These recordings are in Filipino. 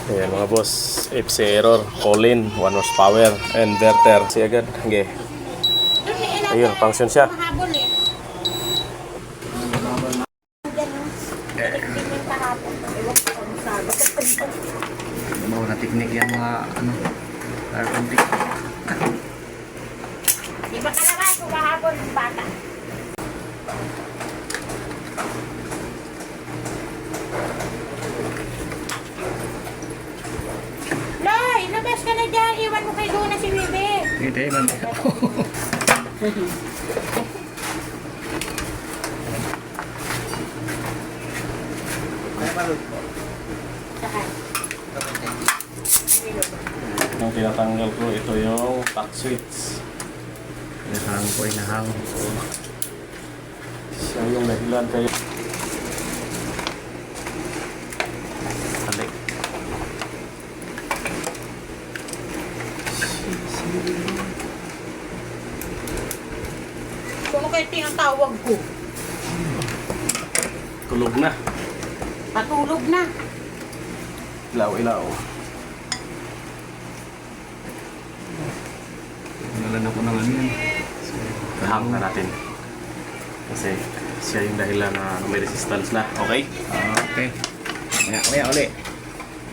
Ayan mga boss, FC error, call-in, 1 horsepower, inverter. Kasi agad, okay. Ayun, function siya. Mga na teknik yan mga ano, arkontik. Di ba kalaman kung kahapon ng bata? Loy, labas ka na dyan. Iwan mo kay Luna si Bibi. Hindi, mandi ako. Sakay. Ang tinatanggal ko, ito yung tack switch. Inahang ko, inahang. Siya yung dahilan kayo. Balik. Kung kayo ang tawag ko, Tulog na. patulog na. Ilaw. Nalan ako ng ano yan. Kahang na natin. Kasi siya yung dahilan na may resistance na. Okay? Okay. Maya uli.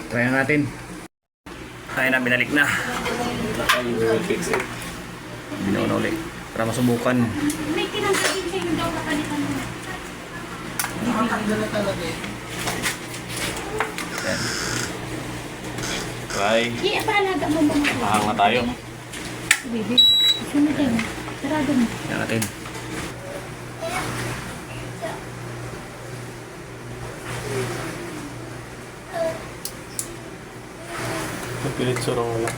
Try na natin. Kaya na, binalik na. We will fix it. Binaw na uli. Para masubukan. May tinanggalin siya yung daw na palitan mo. Try. Di, paalaga mo mga. Kahang na tayo. Bibi, sunod din. Sarado mo. Yan natin. Pilit surong wala.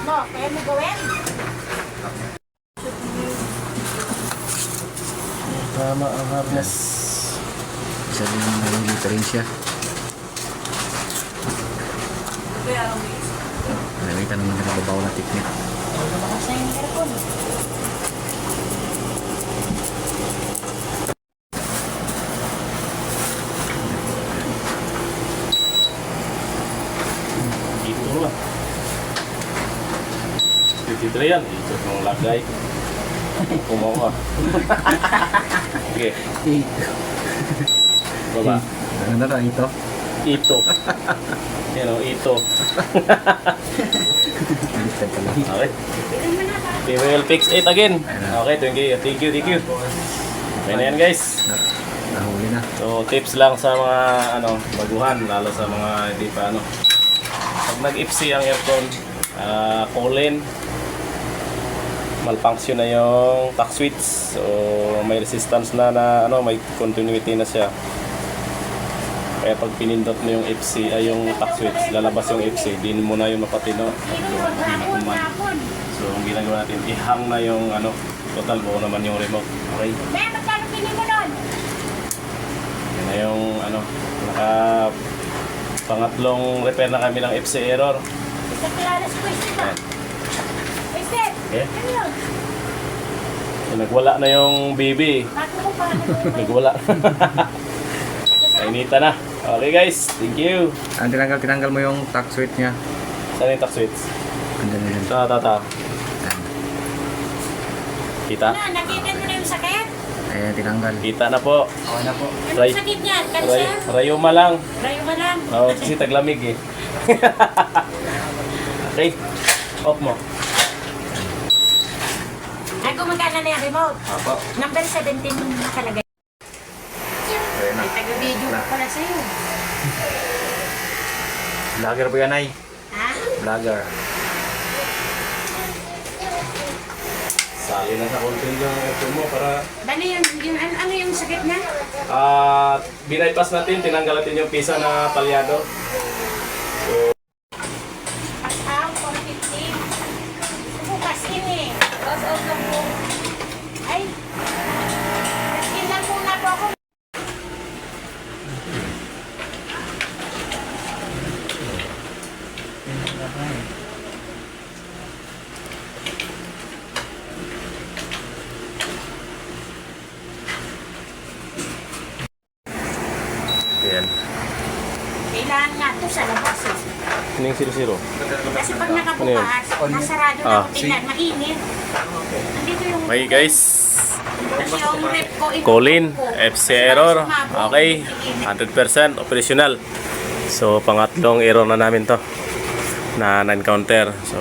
No, kaya mo gawin? Tama ang harness. Isa din yung nalilita rin siya. Nalilita naman na nababaw na teknik. Sa yung karapon. Dito ba? 53 yan. Ito yung lagay. Kumawa. Okay. Baba. Ano na lang ito? Ito. Yan o, ito. Baliktad pala. Okay. We will fix it again. Okay, thank you. Okay na yan guys. Nahuli na. So, tips lang sa mga baguhan, lalo sa mga hindi pa pag nag-FC ang aircon, call-in, malfunction na yung tack switch. So, may resistance na may continuity na siya. Kaya pag pinindot mo yung FC, yung tack switch, lalabas yung FC, din mo na yung mapatino. Hapon. So, ang ginagawa natin, ihang na yung total buo naman yung remote. Okay? May, magkano pili mo nun? Yan na yung pangatlong repair na kami ng FC error. Sa kilalas question ba? Ayan. Question! Okay. Ano yun? So, nagwala na yung baby. Bago ko pa. Nagwala. Kainita na. Okay guys, thank you. Ang tinanggal mo yung tack switch niya. Saan yung tack switch? Andyan na yan. Tata. Kita? Na, nakita mo na yung sakit? Ayan, tinanggal. Kita na po. Okay na po. Ray- Anong sakit niyan? Cancer? Rayuma lang. Rayo ka lang. Oo, kasi taglamig eh. Okay. Off mo. Ay, gumagana na yung remote. Apo. Number 17 nakalagay. Okay na. May taga-video ko pala sa'yo. Vlogger po yan ay. Ha? Vlogger. Sali na sa control yung aircon mo para Bali ano yung sakit niya? binaypass natin, tinanggal natin yung pisa na palyado. Pass out, 450. Bukas ini. Pass out lang po. Ay. Pass in lang muna po ako. kasi. Kining 00. Kasi pag nakabukas, nasarado na Ah, ako tingnan, mainit. Nandito yung... Okay guys, Kasi yung rep ko, Colin, inuupo. FC error. Sumabog, Okay, mainit. 100% operational. So, pangatlong error na namin to na na-encounter. So,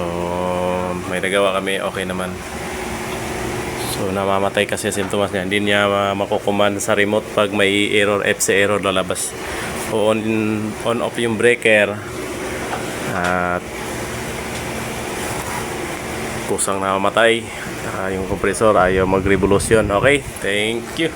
may nagawa kami, okay naman. So, namamatay kasi sintomas niya. Hindi niya makukuman sa remote pag may error, FC error lalabas. O on off yung breaker. At kusang namamatay. Yung compressor ayaw mag-revolution. Okay, thank you.